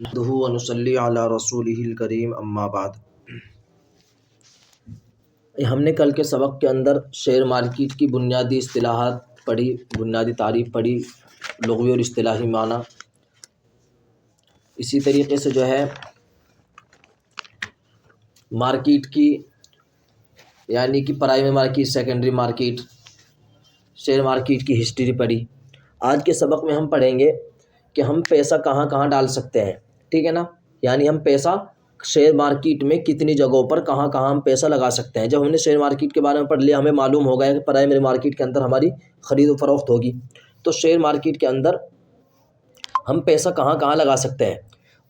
नहमदुहु व नुसल्ली अला रसूलिहिल करीम अम्मा बाद। हमने कल के सबक के अंदर शेयर मार्केट की बुनियादी इस्तिलाहात पढ़ी, बुनियादी तारीफ़ पढ़ी, लुग़वी और इस्तिलाही माना। इसी तरीके से जो है मार्केट की यानी कि primary market, secondary market, share market की हिस्ट्री पढ़ी। आज के सबक में हम पढ़ेंगे कि हम पैसा कहाँ कहाँ डाल सकते हैं, ठीक है ना। यानी हम पैसा शेयर मार्केट में कितनी जगहों पर कहाँ कहाँ हम पैसा लगा सकते हैं। जब हमने शेयर मार्केट के बारे में पढ़ लिया, हमें मालूम हो गया कि प्राइमरी मार्केट के अंदर हमारी ख़रीद फरोख्त होगी, तो शेयर मार्केट के अंदर हम पैसा कहाँ कहाँ लगा सकते हैं।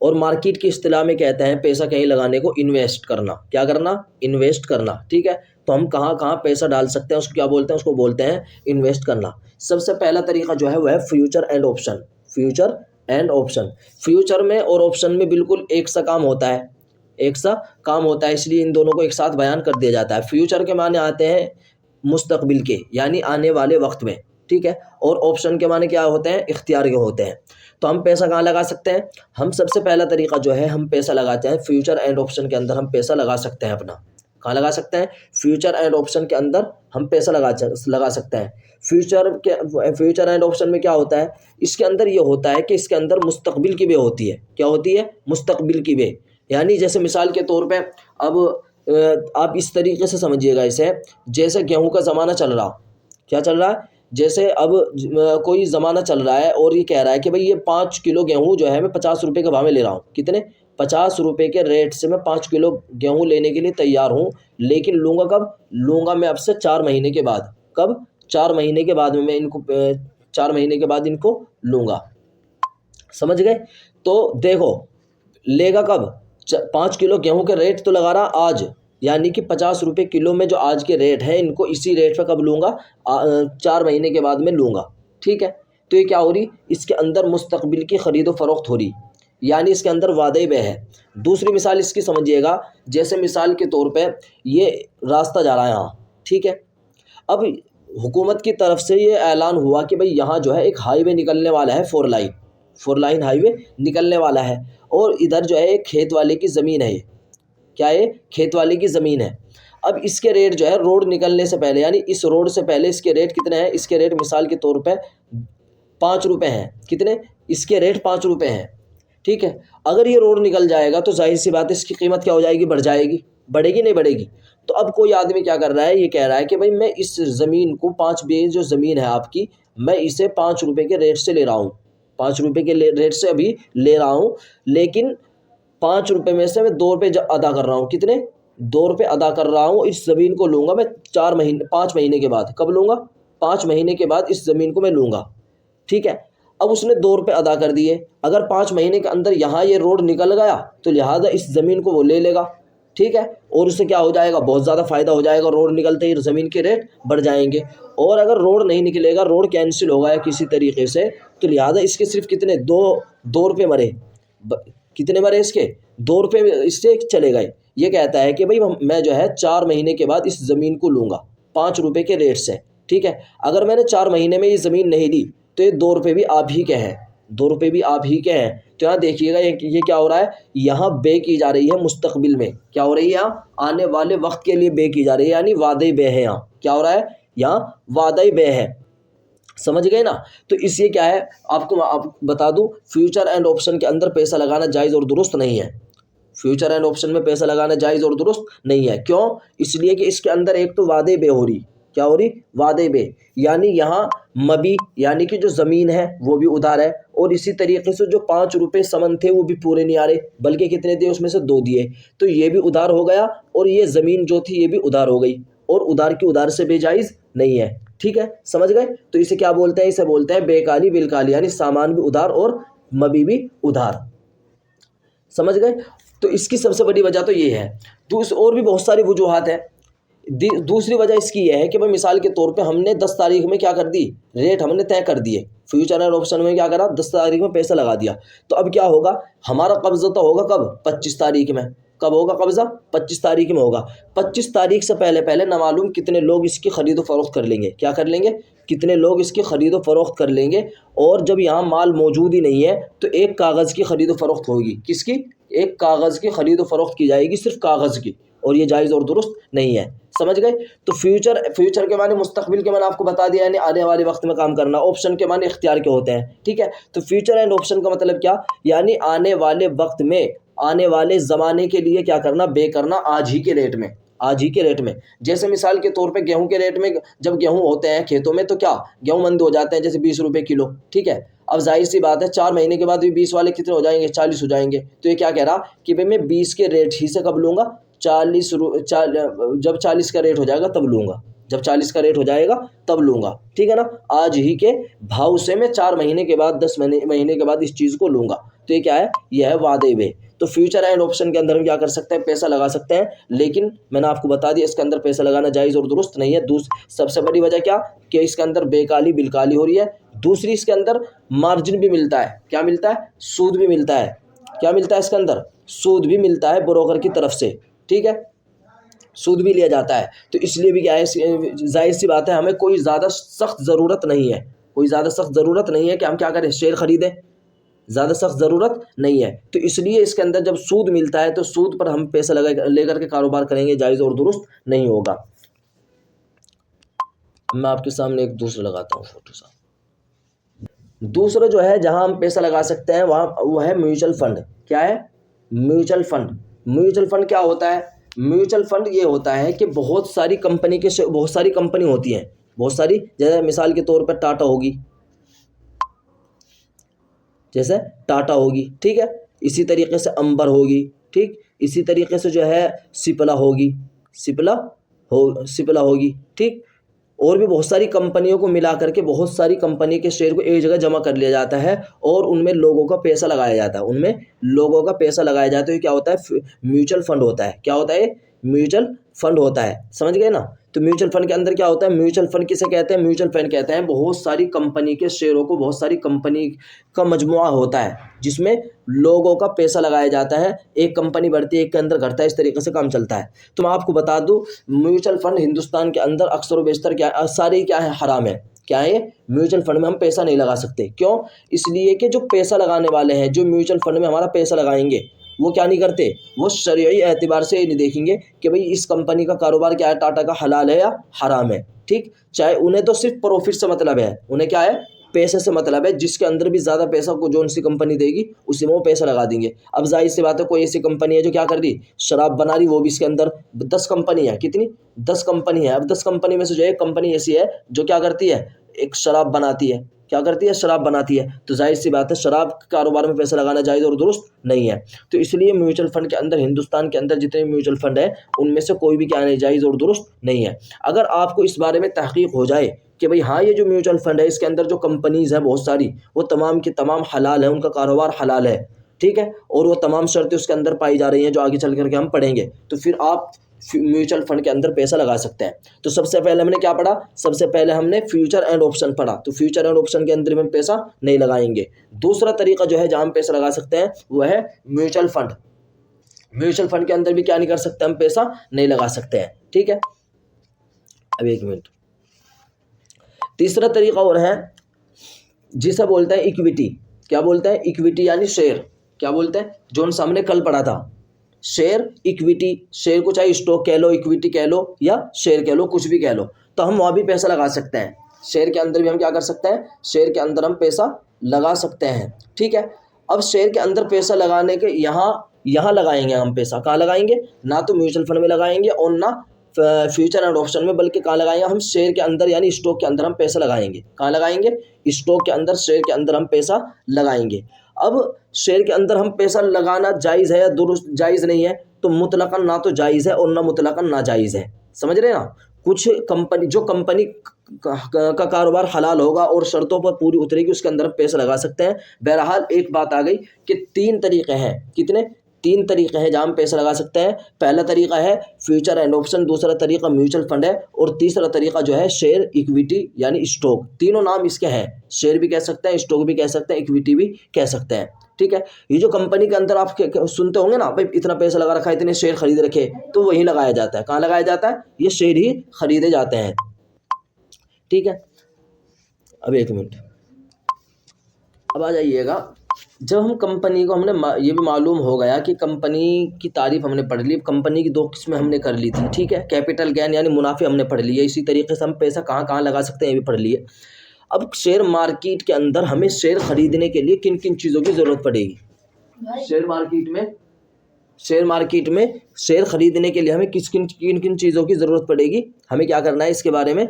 और मार्केट की इस्तिलाह में कहते हैं पैसा कहीं लगाने को इन्वेस्ट करना। क्या करना? इन्वेस्ट करना, ठीक है। तो हम कहाँ कहाँ पैसा डाल सकते हैं, उसको क्या बोलते हैं? उसको बोलते हैं इन्वेस्ट करना। सबसे पहला तरीका जो है वह है future and option. Future and option, future में और ऑप्शन में बिल्कुल एक सा काम होता है, एक सा काम होता है, इसलिए इन दोनों को एक साथ बयान कर दिया जाता है। फ्यूचर के माने आते हैं मुस्तकबिल के, यानी आने वाले वक्त में, ठीक है। और ऑप्शन के माने क्या होते हैं? इख्तियार के होते हैं। तो हम पैसा कहाँ लगा सकते हैं? हम सबसे पहला तरीका जो है हम पैसा लगाते हैं फ्यूचर एंड ऑप्शन के अंदर। हम पैसा लगा सकते हैं अपना। कहाँ लगा सकते हैं? फ्यूचर एंड ऑप्शन के अंदर हम पैसा लगा सकते हैं। फ्यूचर एंड ऑप्शन में क्या होता है? इसके अंदर ये होता है कि इसके अंदर मुस्तकबिल की बे होती है। क्या होती है? मुस्तकबिल की बे। यानी जैसे मिसाल के तौर पे अब आप इस तरीके से समझिएगा इसे, जैसे गेहूं का ज़माना चल रहा। क्या चल रहा है? जैसे अब कोई ज़माना चल रहा है और ये कह रहा है कि भाई ये 5 किलो गेहूं जो है मैं 50 रुपये के भाव में ले रहा हूँ। कितने? 50 रुपये के रेट से मैं 5 किलो गेहूं लेने के लिए तैयार हूँ, लेकिन लूँगा कब? लूँगा मैं अब से 4 महीने के बाद। कब? 4 महीने के बाद में मैं इनको 4 महीने के बाद इनको लूँगा। समझ गए? तो देखो, लेगा कब? 5 किलो गेहूं के रेट तो लगा रहा आज, यानी कि 50 रुपये किलो में जो आज के रेट है, इनको इसी रेट पे कब लूँगा? 4 महीने के बाद में लूँगा, ठीक है। तो ये क्या हो रही? इसके अंदर मुस्तकबिल की ख़रीद व फरोख्त हो रही, यानी इसके अंदर वादे बे है। दूसरी मिसाल इसकी समझिएगा, जैसे मिसाल के तौर पे ये रास्ता जा रहा है यहाँ, ठीक है। अब हुकूमत की तरफ से ये ऐलान हुआ कि भाई यहाँ जो है एक हाईवे निकलने वाला है, 4 लाइन हाईवे निकलने वाला है, और इधर जो है एक खेत वाले की ज़मीन है। ये क्या है? खेत वाले की ज़मीन है। अब इसके रेट जो है रोड निकलने से पहले, यानी इस रोड से पहले इसके रेट कितने हैं? इसके रेट मिसाल के तौर पे 5 रुपये हैं। कितने? इसके रेट 5 रुपये हैं, ठीक है। अगर ये रोड निकल जाएगा तो जाहिर सी बात है इसकी कीमत क्या हो जाएगी? बढ़ जाएगी। बढ़ेगी नहीं बढ़ेगी? तो अब कोई आदमी क्या कर रहा है? ये कह रहा है कि भाई मैं इस ज़मीन को 5 बे जो ज़मीन है आपकी, मैं इसे 5 रुपये के रेट से ले रहा हूँ। 5 रुपये के रेट से अभी ले रहा हूँ, लेकिन 5 रुपये में से मैं 2 रुपये अदा कर रहा हूँ। कितने? 2 रुपये अदा कर रहा हूँ। इस ज़मीन को लूँगा मैं 5 महीने के बाद। कब लूँगा? 5 महीने के बाद इस ज़मीन को मैं लूँगा, ठीक है। अब उसने 2 रुपये अदा कर दिए। अगर 5 महीने के अंदर यहाँ ये रोड निकल गया तो लिहाजा इस ज़मीन को वो ले लेगा, ठीक है। और उससे क्या हो जाएगा? बहुत ज़्यादा फ़ायदा हो जाएगा। रोड निकलते ही ज़मीन के रेट बढ़ जाएंगे। और अगर रोड नहीं निकलेगा, रोड कैंसिल हो गया किसी तरीके से, तो लिहाजा इसके सिर्फ कितने? 2 रुपये मरे। कितने मरे इसके? 2 रुपये इससे चले गए। ये कहता है कि भाई मैं जो है 4 महीने के बाद इस ज़मीन को लूँगा 5 रुपये के रेट से, ठीक है। अगर मैंने 4 महीने में ये ज़मीन नहीं ली तो ये 2 रुपये भी आप ही के हैं। 2 रुपये भी आप ही के हैं। तो यहाँ देखिएगा ये क्या हो रहा है? यहाँ बे की जा रही है मुस्तकबिल में। क्या हो रही है? यहाँ आने वाले वक्त के लिए बे की जा रही है, यानी वादे बे है। यहाँ क्या हो रहा है? यहाँ वादे बे है। समझ गए ना? तो इससे क्या है, आप बता दूं, फ्यूचर एंड ऑप्शन के अंदर पैसा लगाना जायज़ और दुरुस्त नहीं है। फ्यूचर एंड ऑप्शन में पैसा लगाना जायज़ और दुरुस्त नहीं है। क्यों? इसलिए कि इसके अंदर एक तो वादे बे हो रही। क्या हो रही? वादे बे, यानी यहाँ मबी यानी कि जो ज़मीन है वो भी उधार है, और इसी तरीके से जो 5 रुपये समन थे वो भी पूरे नहीं आ रहे, बल्कि कितने दिए? उसमें से 2 दिए, तो ये भी उधार हो गया, और ये ज़मीन जो थी ये भी उधार हो गई, और उधार की उधार से बेजायज़ नहीं है, ठीक है। समझ गए? तो इसे क्या बोलते हैं? इसे बोलते हैं बेकाली बिलकाली, यानी सामान भी उधार और मबी भी उधार। समझ गए? तो इसकी सबसे बड़ी वजह तो ये है। और भी बहुत सारी वजूहात है। दूसरी वजह इसकी यह है कि भाई मिसाल के तौर पे हमने 10 तारीख में क्या कर दी? रेट हमने तय कर दिए। फ्यूचर एंड ऑप्शन में क्या करा? 10 तारीख में पैसा लगा दिया। तो अब क्या होगा? हमारा कब्ज़ा तो होगा कब? 25 तारीख में। कब होगा कब्ज़ा? 25 तारीख में होगा। 25 तारीख से पहले पहले ना मालूम कितने लोग इसकी ख़रीदो फ़रोख्त कर लेंगे। क्या कर लेंगे? कितने लोग इसकी ख़रीदो फ़रोख्त कर लेंगे। और जब यहाँ माल मौजूद ही नहीं है तो एक कागज़ की ख़रीदो फ़रोख्त होगी। किसकी? एक कागज़ की ख़रीदो फ़रोख्त की जाएगी, सिर्फ कागज़ की, और ये जायज़ और दुरुस्त नहीं है। समझ गए? तो फ्यूचर के माने मुस्तक़बिल के माने आपको बता दिया, यानी आने वाले वक्त में काम करना। ऑप्शन के माने इख्तियार के होते हैं। ठीक है, तो फ्यूचर एंड ऑप्शन का मतलब क्या? यानी आने वाले वक्त में, आने वाले ज़माने के लिए क्या करना? बे करना आज ही के रेट में, आज ही के रेट में। जैसे मिसाल के तौर पे गेहूं के रेट में, जब गेहूं होते हैं खेतों में तो क्या गेहूं मंद हो जाते हैं, जैसे 20 रुपये किलो। ठीक है, अब जाहिर सी बात है 4 महीने के बाद भी 20 वाले कितने हो जाएंगे? 40 हो जाएंगे। तो ये क्या कह रहा कि भाई मैं 20 के रेट ही से कब लूँगा? जब 40 का रेट हो जाएगा तब लूँगा, जब 40 का रेट हो जाएगा तब लूँगा। ठीक है ना, आज ही के भाव से मैं 4 महीने के बाद 10 महीने के बाद इस चीज़ को लूँगा। तो ये क्या है? यह है वादे में। तो फ्यूचर एंड ऑप्शन के अंदर हम क्या कर सकते हैं? पैसा लगा सकते हैं, लेकिन मैंने आपको बता दिया इसके अंदर पैसा लगाना जायज़ और दुरुस्त नहीं है। सबसे बड़ी वजह क्या कि इसके अंदर बेकाली बिलकाली हो रही है। दूसरी, इसके अंदर मार्जिन भी मिलता है। क्या मिलता है? सूद भी मिलता है। क्या मिलता है इसके अंदर? सूद भी मिलता है ब्रोकर की तरफ से। ठीक है, सूद भी लिया जाता है। तो इसलिए भी क्या है, जाहिर सी बात है हमें कोई ज़्यादा सख्त ज़रूरत नहीं है, कोई ज़्यादा सख्त ज़रूरत नहीं है कि हम क्या करें? शेयर ख़रीदें। ज़्यादा सख्त ज़रूरत नहीं है। तो इसलिए इसके अंदर जब सूद मिलता है तो सूद पर हम पैसा लेकर के कारोबार करेंगे, जायज़ और दुरुस्त नहीं होगा। मैं आपके सामने एक दूसरा लगाता हूँ फोटो सा। दूसरा जो है जहां हम पैसा लगा सकते हैं वह है म्यूचुअल फंड। क्या है? Mutual fund. म्यूचुअल फंड क्या होता है? म्यूचुअल फंड ये होता है कि बहुत सारी कंपनी होती हैं, बहुत सारी, जैसे मिसाल के तौर पर टाटा होगी, जैसे टाटा होगी। ठीक है, इसी तरीके से अंबर होगी। ठीक, इसी तरीके से जो है सिप्ला होगी, सिप्ला होगी। ठीक, और भी बहुत सारी कंपनियों को मिला करके बहुत सारी कंपनी के शेयर को एक जगह जमा कर लिया जाता है और उनमें लोगों का पैसा लगाया जाता है, उनमें लोगों का पैसा लगाया जाता है। क्या होता है? म्यूचुअल फंड होता है। क्या होता है? म्यूचुअल फंड होता है। समझ गए ना? तो म्यूचुअल फंड के अंदर क्या होता है? म्यूचुअल फंड किसे कहते हैं? म्यूचुअल फंड कहते हैं बहुत सारी कंपनी के शेयरों को, बहुत सारी कंपनी का मजमुआ होता है जिसमें लोगों का पैसा लगाया जाता है। एक कंपनी बढ़ती है, एक के अंदर घटता है, इस तरीके से काम चलता है। तो मैं आपको बता दूं, म्यूचुअल फंड हिंदुस्तान के अंदर अक्सर व बेशतर सारे क्या है? हराम है। क्या है? म्यूचुअल फंड में हम पैसा नहीं लगा सकते। क्यों? इसलिए कि जो पैसा लगाने वाले हैं, जो म्यूचुअल फंड में हमारा पैसा लगाएंगे, वो क्या नहीं करते? वो शरई एतबार से ये नहीं देखेंगे कि भाई इस कंपनी का कारोबार क्या है, टाटा का हलाल है या हराम है। ठीक, चाहे उन्हें तो सिर्फ प्रॉफिट से मतलब है, उन्हें क्या है? पैसे से मतलब है। जिसके अंदर भी ज़्यादा पैसा को जो सी कंपनी देगी उसी में वो पैसा लगा देंगे। अब जाहिर सी बात है कोई ऐसी कंपनी है जो क्या कर रही? शराब बना रही, वो भी इसके अंदर 10 कंपनी है। कितनी? 10 कंपनी है। अब 10 कंपनी में से जो एक कंपनी ऐसी है जो क्या करती है? एक शराब बनाती है। क्या करती है? शराब बनाती है। तो जाहिर सी बात है शराब के कारोबार में पैसा लगाना जायज़ और दुरुस्त नहीं है। तो इसलिए म्यूचुअल फंड के अंदर, हिंदुस्तान के अंदर जितने म्यूचुअल फंड है उनमें से कोई भी क्या नहीं जायज़ और दुरुस्त नहीं है। अगर आपको इस बारे में तहकीक हो जाए कि भाई हाँ ये जो म्यूचुअल फंड है इसके अंदर जो कंपनीज़ है बहुत सारी, वो तमाम की तमाम हलाल है, उनका कारोबार हलाल है। ठीक है, और वो तमाम शर्तें उसके अंदर पाई जा रही हैं जो आगे चल करके हम पढ़ेंगे, तो फिर आप म्यूचुअल फंड के अंदर पैसा लगा सकते हैं। तो सबसे पहले हमने क्या पढ़ा? सबसे पहले हमने फ्यूचर एंड ऑप्शन पढ़ा। तो फ्यूचर एंड ऑप्शन के अंदर हम पैसा नहीं लगाएंगे। दूसरा तरीका जो है जहां हम पैसा लगा सकते हैं वह है म्यूचुअल फंड। म्यूचुअल फंड के अंदर भी क्या नहीं कर सकते? हम पैसा नहीं लगा सकते हैं। ठीक है, अब एक मिनट। तीसरा तरीका और है जिसे बोलते हैं इक्विटी। क्या बोलते हैं? इक्विटी यानी शेयर। क्या बोलते हैं? जो हम सामने कल पढ़ा था, शेयर, इक्विटी। शेयर को चाहे स्टॉक कह लो, इक्विटी कह लो या शेयर कह लो, कुछ भी कह लो, तो हम वहाँ भी पैसा लगा सकते हैं। शेयर के अंदर भी हम क्या कर सकते हैं? शेयर के अंदर हम पैसा लगा सकते हैं। ठीक है, अब शेयर के अंदर पैसा लगाने के यहाँ लगाएंगे हम पैसा। कहाँ लगाएंगे? ना तो म्यूचुअल फंड में लगाएंगे और ना फ्यूचर एंड ऑप्शन में, बल्कि कहाँ लगाएंगे? हम शेयर के अंदर यानी स्टॉक के अंदर हम पैसा लगाएंगे। कहाँ लगाएंगे? स्टॉक के अंदर, शेयर के अंदर हम पैसा लगाएंगे। अब शेयर के अंदर हम पैसा लगाना जायज़ है या दुरुस्त जायज़ नहीं है? तो मुतलकन ना तो जायज़ है और ना मुतलकन नाजायज़ है। समझ रहे हैं ना? कुछ कंपनी, जो कंपनी का कारोबार हलाल होगा और शर्तों पर पूरी उतरेगी, उसके अंदर हम पैसा लगा सकते हैं। बहरहाल एक बात आ गई कि 3 तरीके हैं। कितने? 3 तरीके हैं जहाँ हम पैसा लगा सकते हैं। पहला तरीका है फ्यूचर एंड ऑप्शन, दूसरा तरीका म्यूचुअल फंड है और तीसरा तरीका जो है शेयर, इक्विटी यानी स्टॉक। तीनों नाम इसके हैं। शेयर भी कह सकते हैं, स्टॉक भी कह सकते हैं, इक्विटी भी कह सकते हैं। ठीक है। ये जो कंपनी के अंदर आप सुनते होंगे ना भाई इतना पैसा लगा रखा है, इतने शेयर खरीद रखे, तो वही लगाया जाता है। कहाँ लगाया जाता है? ये शेयर ही खरीदे जाते हैं, ठीक है। अब एक मिनट, अब आ जाइएगा, जब हम कंपनी को हमने ये भी मालूम हो गया कि कंपनी की तारीफ हमने पढ़ ली, कंपनी की 2 किस्में हमने कर ली थी, ठीक है। कैपिटल गेन यानी मुनाफे हमने पढ़ लिए, इसी तरीके से हम पैसा कहाँ कहाँ लगा सकते हैं ये भी पढ़ लिए। अब शेयर मार्केट के अंदर हमें शेयर खरीदने के लिए किन किन चीज़ों की ज़रूरत पड़ेगी? शेयर मार्केट में शेयर खरीदने के लिए हमें किन किन चीज़ों की ज़रूरत पड़ेगी, हमें क्या करना है इसके बारे में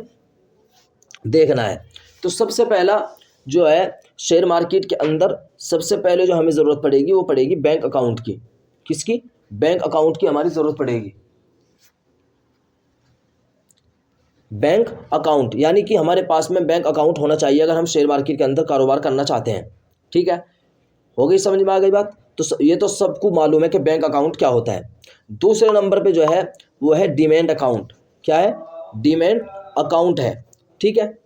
देखना है। तो सबसे पहला जो है शेयर मार्केट के अंदर सबसे पहले जो हमें ज़रूरत पड़ेगी वो पड़ेगी बैंक अकाउंट की। किसकी? बैंक अकाउंट की हमारी ज़रूरत पड़ेगी। बैंक अकाउंट यानी कि हमारे पास में बैंक अकाउंट होना चाहिए अगर हम शेयर मार्केट के अंदर कारोबार करना चाहते हैं, ठीक है। हो गई, समझ में आ गई बात? तो ये तो सबको मालूम है कि बैंक अकाउंट क्या होता है। दूसरे नंबर पे जो है वो है डिमैंड अकाउंट। क्या है? डिमैंड अकाउंट है, ठीक है।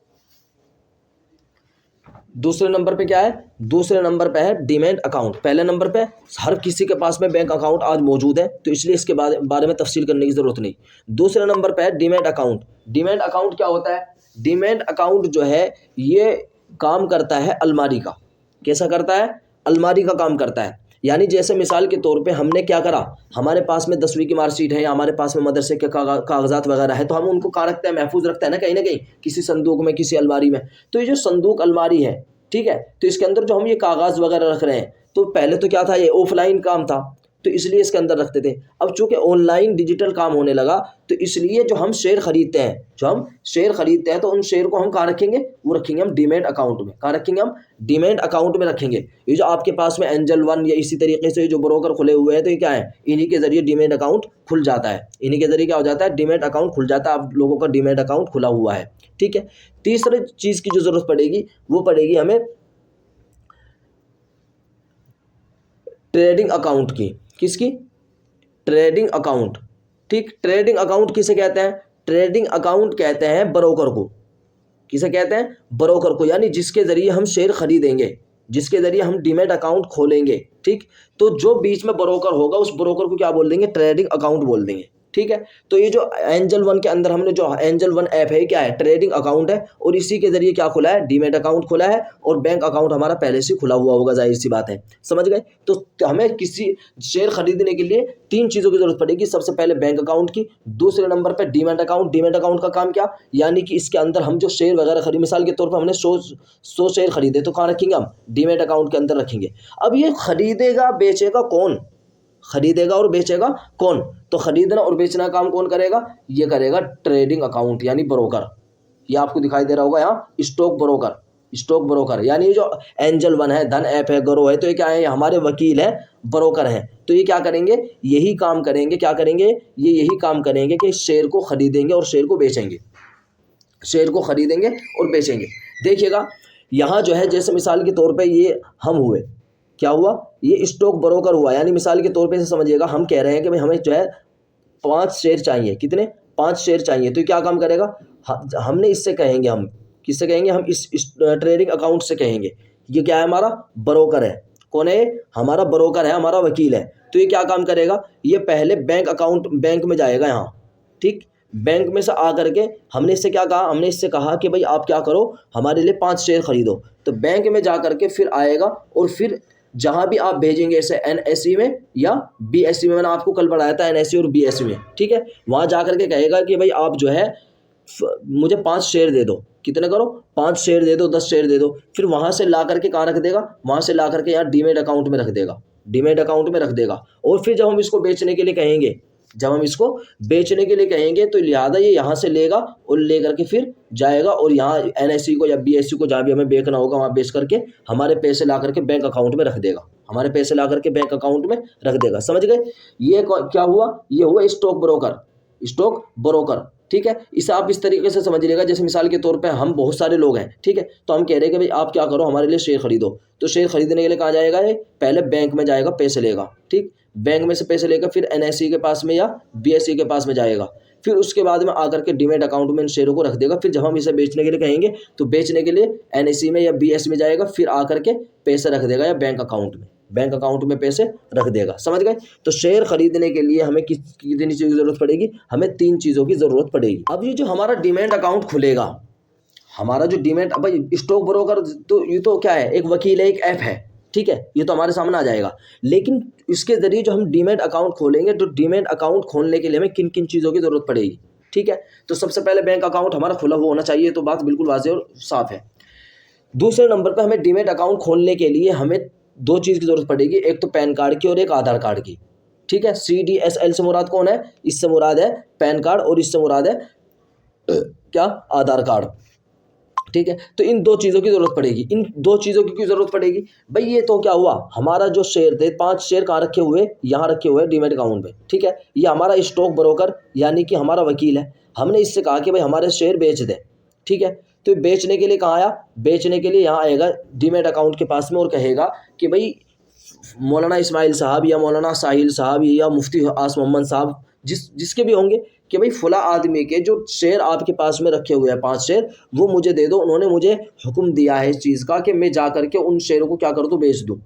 दूसरे नंबर पे क्या है? दूसरे नंबर पे है डिमैंड अकाउंट। पहले नंबर पे हर किसी के पास में बैंक अकाउंट आज मौजूद है, तो इसलिए इसके बारे में तफसील करने की ज़रूरत नहीं। दूसरे नंबर पे है डिमैंड अकाउंट। डिमैंड अकाउंट क्या होता है? डिमैंड अकाउंट जो है ये काम करता है अलमारी का। कैसा करता है? अलमारी का काम करता है। यानी जैसे मिसाल के तौर पे हमने क्या करा, हमारे पास में 10वीं की मार्कशीट है या हमारे पास में मदरसे के कागजात वगैरह है, तो हम उनको कहाँ रखते हैं? महफूज रखते हैं ना, कहीं ना कहीं किसी संदूक में, किसी अलमारी में। तो ये जो संदूक अलमारी है, ठीक है, तो इसके अंदर जो हम ये कागज़ वगैरह रख रहे हैं, तो पहले तो क्या था, ये ऑफलाइन काम था, तो इसलिए इसके अंदर रखते थे। अब चूंकि ऑनलाइन डिजिटल काम होने लगा, तो इसलिए जो हम शेयर खरीदते हैं, तो उन शेयर को हम कहाँ रखेंगे? वो रखेंगे हम डीमैट अकाउंट में। कहाँ रखेंगे? हम डीमैट अकाउंट में रखेंगे। ये जो आपके पास में एंजल वन या इसी तरीके से जो ब्रोकर खुले हुए हैं, तो ये क्या है? इन्हीं के जरिए डीमैट अकाउंट खुल जाता है। इन्हीं के जरिए क्या हो जाता है? डीमैट अकाउंट खुल जाता है। आप लोगों का डीमैट अकाउंट खुला हुआ है, ठीक है। तीसरी चीज़ की जो ज़रूरत पड़ेगी वो पड़ेगी हमें ट्रेडिंग अकाउंट की। किसकी? ट्रेडिंग अकाउंट, ठीक। ट्रेडिंग अकाउंट किसे कहते हैं? ट्रेडिंग अकाउंट कहते हैं ब्रोकर को। किसे कहते हैं? ब्रोकर को, यानी जिसके जरिए हम शेयर खरीदेंगे, जिसके जरिए हम डीमैट अकाउंट खोलेंगे, ठीक। तो जो बीच में ब्रोकर होगा उस ब्रोकर को क्या बोल देंगे? ट्रेडिंग अकाउंट बोल देंगे, ठीक है। तो ये जो एंजल वन के अंदर हमने जो एंजल वन ऐप है, क्या है? ट्रेडिंग अकाउंट है, और इसी के जरिए क्या खुला है? डीमैट अकाउंट खुला है, और बैंक अकाउंट हमारा पहले से खुला हुआ होगा, जाहिर सी बात है। समझ गए? तो हमें किसी शेयर खरीदने के लिए 3 चीज़ों की जरूरत पड़ेगी। सबसे पहले बैंक अकाउंट की, दूसरे नंबर पर डीमैट अकाउंट। डीमैट अकाउंट का काम क्या? यानी कि इसके अंदर हम जो शेयर वगैरह खरीद, मिसाल के तौर पर हमने 100 शेयर खरीदे, तो कहाँ रखेंगे? हम डीमैट अकाउंट के अंदर रखेंगे। अब ये खरीदेगा बेचेगा कौन? खरीदेगा और बेचेगा कौन? तो खरीदना और बेचना काम कौन करेगा? ये करेगा ट्रेडिंग अकाउंट यानी ब्रोकर। ये आपको दिखाई दे रहा होगा यहाँ, स्टॉक ब्रोकर। स्टॉक ब्रोकर यानी जो एंजल वन है, धन ऐप है, ग्रो है, तो ये क्या है? हमारे वकील है, ब्रोकर हैं। तो ये क्या करेंगे? यही काम करेंगे। क्या करेंगे? ये यही काम करेंगे कि शेयर को खरीदेंगे और शेयर को बेचेंगे। शेयर को खरीदेंगे और बेचेंगे। देखिएगा यहाँ जो है, जैसे मिसाल के तौर पे ये हम हुए, क्या हुआ? ये स्टॉक ब्रोकर हुआ। यानी मिसाल के तौर पे से समझिएगा, हम कह रहे हैं कि भाई हमें जो है 5 शेयर चाहिए। कितने? 5 शेयर चाहिए। तो क्या काम करेगा? हमने इससे कहेंगे, हम किससे कहेंगे? हम इस ट्रेडिंग अकाउंट से कहेंगे। ये क्या है? हमारा ब्रोकर है। कौन है? हमारा ब्रोकर है, हमारा वकील है। तो ये क्या काम करेगा? ये पहले बैंक अकाउंट, बैंक में जाएगा यहाँ, ठीक। बैंक में से आ करके हमने इससे क्या कहा? हमने इससे कहा कि भाई आप क्या करो, हमारे लिए 5 शेयर खरीदो। तो बैंक में जा करके फिर आएगा, और फिर जहां भी आप भेजेंगे, ऐसे एनएसई में या बीएसई में, मैंने आपको कल पढ़ाया था एनएसई और बीएसई में, ठीक है। वहां जा करके कहेगा कि भाई आप जो है मुझे 5 शेयर दे दो। कितने करो? 5 शेयर दे दो, 10 शेयर दे दो। फिर वहां से ला करके कहाँ रख देगा? वहां से ला करके यहाँ डीमैट अकाउंट में रख देगा। डीमैट अकाउंट में रख देगा। और फिर जब हम इसको बेचने के लिए कहेंगे, तो लिहाजा ये यहाँ से लेगा और ले करके फिर जाएगा, और यहाँ एनएसई को या बीएसई को जहाँ भी हमें बेचना होगा वहाँ बेच करके हमारे पैसे ला करके बैंक अकाउंट में रख देगा। हमारे पैसे ला करके बैंक अकाउंट में रख देगा। समझ गए? ये क्या हुआ? ये हुआ स्टॉक ब्रोकर। स्टॉक ब्रोकर, ठीक है। इसे आप इस तरीके से समझ लीजिएगा, जैसे मिसाल के तौर पे हम बहुत सारे लोग हैं, ठीक है। तो हम कह रहे हैं कि भाई आप क्या करो, हमारे लिए शेयर खरीदो। तो शेयर खरीदने के लिए कहाँ जाएगा? ये पहले बैंक में जाएगा, पैसे लेगा, ठीक। बैंक में से पैसे लेकर फिर एनएसई के पास में या बीएसई के पास में जाएगा। फिर उसके बाद में आकर के डीमैट अकाउंट में इन शेयरों को रख देगा। फिर जब हम इसे बेचने के लिए कहेंगे, तो बेचने के लिए एनएसई में या बीएसई में जाएगा, फिर आकर के पैसे रख देगा या बैंक अकाउंट में। बैंक अकाउंट में पैसे रख देगा। समझ गए? तो शेयर खरीदने के लिए हमें कितनी चीज़ों की ज़रूरत पड़ेगी? हमें 3 चीज़ों की ज़रूरत पड़ेगी। अब ये जो हमारा डीमैट अकाउंट खुलेगा, हमारा जो डीमैट, भाई स्टॉक ब्रोकर तो ये तो क्या है, एक वकील है, एक ऐप है, ठीक है, ये तो हमारे सामने आ जाएगा। लेकिन इसके ज़रिए जो हम डीमैट अकाउंट खोलेंगे, तो डीमैट अकाउंट खोलने के लिए हमें किन किन चीज़ों की ज़रूरत पड़ेगी? ठीक है, तो सबसे पहले बैंक अकाउंट हमारा खुला हुआ होना चाहिए, तो बात बिल्कुल वाज़ेह और साफ़ है। दूसरे नंबर पर हमें डीमैट अकाउंट खोलने के लिए हमें 2 चीज़ की ज़रूरत पड़ेगी, एक तो पैन कार्ड की और एक आधार कार्ड की। ठीक है, CDSL से मुराद कौन है? इससे मुराद है पैन कार्ड और इससे मुराद है क्या? आधार कार्ड। ठीक है, तो इन 2 चीज़ों की ज़रूरत पड़ेगी। इन 2 चीज़ों की क्यों ज़रूरत पड़ेगी भाई? ये तो क्या हुआ, हमारा जो शेयर थे, 5 शेयर कहाँ रखे हुए? यहाँ रखे हुए हैं डीमैट अकाउंट पे। ठीक है, ये हमारा स्टॉक ब्रोकर यानी कि हमारा वकील है। हमने इससे कहा कि भाई हमारे शेयर बेच दे। ठीक है, तो बेचने के लिए कहाँ आया? बेचने के लिए यहाँ आएगा डीमैट अकाउंट के पास में और कहेगा कि भाई मौलाना इस्माइल साहब या मौलाना साहिल साहब या मुफ्ती आस मोहम्मद साहब, जिसके भी होंगे, कि भाई फला आदमी के जो शेयर आपके पास में रखे हुए हैं 5 शेयर, वो मुझे दे दो। उन्होंने मुझे हुक्म दिया है इस चीज़ का कि मैं जा करके उन शेयरों को क्या कर दूँ? बेच दूँ।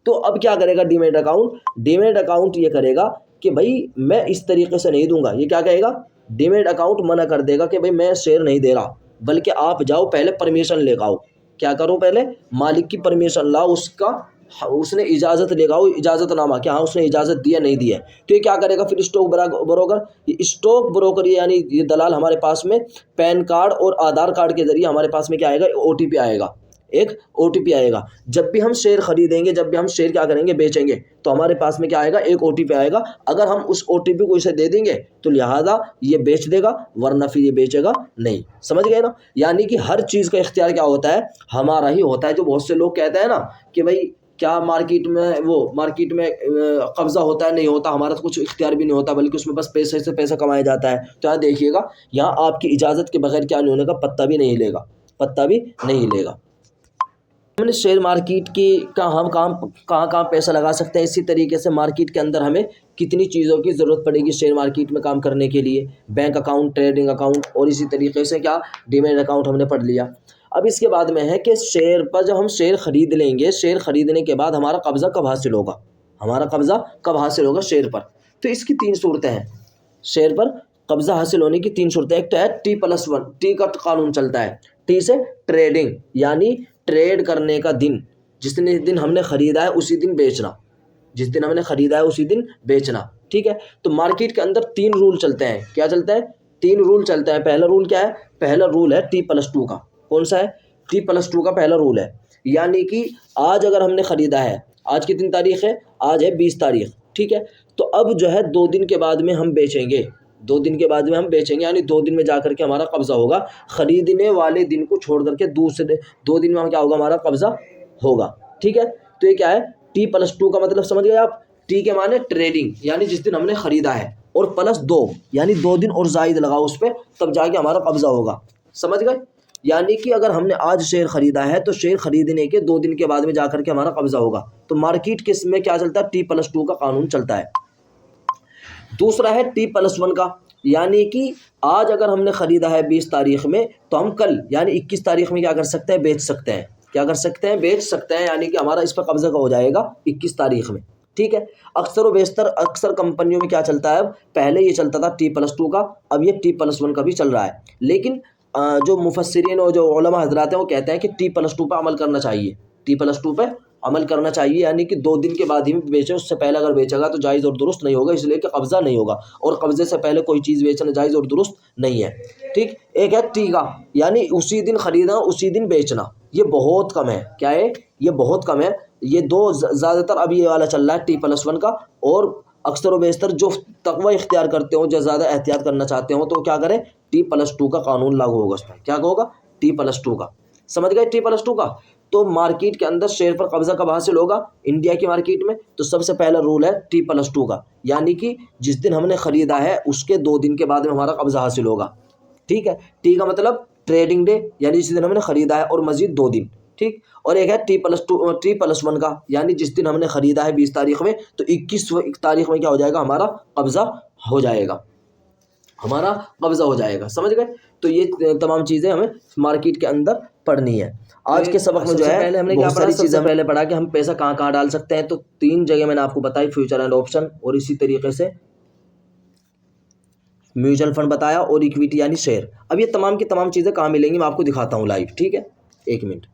तो अब क्या करेगा डीमैट अकाउंट? डीमैट अकाउंट ये करेगा कि भाई मैं इस तरीके से नहीं दूंगा। ये क्या कहेगा? डीमैट अकाउंट मना कर देगा कि भाई मैं शेयर नहीं दे रहा, बल्कि आप जाओ पहले परमिशन लेकर आओ। क्या करो? पहले मालिक की परमिशन लाओ, उसने इजाज़त लेगा, इजाज़तनामा क्या, हाँ उसने इजाज़त दी है नहीं दी है। तो ये क्या करेगा फिर? स्टॉक ब्रोकर यानी ये दलाल हमारे पास में पैन कार्ड और आधार कार्ड के जरिए हमारे पास में क्या आएगा? OTP आएगा, एक OTP आएगा। जब भी हम शेयर खरीदेंगे, जब भी हम शेयर क्या करेंगे? बेचेंगे, तो हमारे पास में क्या आएगा? एक OTP आएगा। अगर हम उस OTP को इसे दे देंगे तो लिहाजा ये बेच देगा, वरना फिर ये बेचेगा नहीं। समझ गए ना? यानी कि हर चीज़ का इख्तियार क्या होता है? हमारा ही होता है। जो बहुत से लोग कहते हैं ना कि भाई क्या मार्केट में कब्जा होता है, नहीं होता, हमारा तो कुछ इख्तियार भी नहीं होता, बल्कि उसमें बस पैसे से पैसा कमाया जाता है। तो यहाँ देखिएगा, यहाँ आपकी इजाज़त के बगैर क्या नहीं होने का? पत्ता भी नहीं लेगा। हमने शेयर मार्केट की हम कहाँ पैसा लगा सकते हैं? इसी तरीके से मार्केट के अंदर हमें कितनी चीज़ों की ज़रूरत पड़ेगी शेयर मार्केट में काम करने के लिए? बैंक अकाउंट, ट्रेडिंग अकाउंट और इसी तरीके से क्या डीमैट अकाउंट हमने पढ़ लिया। अब इसके बाद में है कि शेयर पर जब हम शेयर खरीद लेंगे, शेयर खरीदने के बाद हमारा कब्ज़ा कब हासिल होगा शेयर पर? तो इसकी 3 सूरतें हैं। शेयर पर कब्ज़ा हासिल होने की 3 सूरतें। एक तो है T+1, टी का कानून चलता है। टी से ट्रेडिंग, यानी ट्रेड करने का दिन, जिस दिन हमने ख़रीदा है उसी दिन बेचना। ठीक है, तो मार्केट के अंदर 3 रूल चलते हैं। क्या चलता है? 3 रूल चलते हैं। पहला रूल क्या है? पहला रूल है T+2 का। कौन सा है? T+2 का पहला रूल है। यानी कि आज अगर हमने ख़रीदा है, आज कितनी तारीख है? आज है 20 तारीख। ठीक है, तो अब जो है 2 दिन के बाद में हम बेचेंगे, यानी 2 दिन में जाकर के हमारा कब्ज़ा होगा। ख़रीदने वाले दिन को छोड़ करके दूसरे 2 दिन में हम क्या होगा? हमारा कब्ज़ा होगा। ठीक है, तो ये क्या है? T+2 का मतलब समझ गए आप? टी के माने ट्रेडिंग, यानी जिस दिन हमने ख़रीदा है, और +2 यानी 2 दिन और ज़ायद लगाओ उस पर, तब जाके हमारा कब्ज़ा होगा। समझ गए? यानी कि अगर हमने आज शेयर खरीदा है तो शेयर खरीदने के 2 दिन के बाद में जाकर के हमारा कब्ज़ा होगा। तो मार्केट किस में क्या चलता है? T+2 का कानून चलता है। दूसरा है T+1 का, यानी कि आज अगर हमने ख़रीदा है 20 तारीख में, तो हम कल यानी 21 तारीख में क्या कर सकते हैं? बेच सकते हैं। बेच सकते हैं, यानी कि हमारा इस पर कब्ज़ा का हो जाएगा 21 तारीख में। ठीक है, अक्सर कंपनियों में क्या चलता है? अब पहले ये चलता था T+2 का, अब ये T+1 का भी चल रहा है। लेकिन जो मुफस्सिरीन और जो उलमा हज़रात हैं वो कहते हैं कि T+2 पर अमल करना चाहिए। यानी कि 2 दिन के बाद ही बेचे, उससे पहले अगर बेचेगा तो जायज़ और दुरुस्त नहीं होगा, इसलिए कि कब्ज़ा नहीं होगा, और कब्ज़े से पहले कोई चीज़ बेचना जायज़ और दुरुस्त नहीं है। ठीक, एक है टी का, यानी उसी दिन ख़रीदना उसी दिन बेचना। ये बहुत कम है। क्या है? ये बहुत कम है। ये 2 ज़्यादातर अभी ये वाला चल रहा है T+1 का, और अक्सर व बेशतर जो तक़वा इख्तियार करते हो, जो ज़्यादा एहतियात करना चाहते हो, तो क्या करें? T+2 का कानून लागू होगा उस पर। क्या होगा? T+2 का। समझ गए? T+2 का। तो मार्केट के अंदर शेयर पर कब्ज़ा कब हासिल होगा? इंडिया की मार्केट में तो सबसे पहला रूल है T+2 का, यानी कि जिस दिन हमने ख़रीदा है उसके 2 दिन के बाद में हमारा कब्ज़ा हासिल होगा। ठीक है, टी का मतलब ट्रेडिंग डे, यानी जिस दिन हमने ख़रीदा है और मज़ीद 2 दिन। ठीक, और एक है T+1 का, यानी जिस दिन हमने ख़रीदा है 20 तारीख में, तो 21 तारीख में क्या हो जाएगा? हमारा कब्ज़ा हो जाएगा। समझ गए? तो ये तमाम चीज़ें हमें मार्केट के अंदर पढ़नी है। आज के सबक में जो है पहले हमने क्या पढ़ा, सबसे पहले पढ़ा कि हम पैसा कहाँ कहाँ डाल सकते हैं। तो 3 जगह मैंने आपको बताई, फ्यूचर एंड ऑप्शन, और इसी तरीके से म्यूचुअल फंड बताया, और इक्विटी यानी शेयर। अब ये तमाम की तमाम चीज़ें कहाँ मिलेंगी मैं आपको दिखाता हूँ लाइव, ठीक है, 1 मिनट।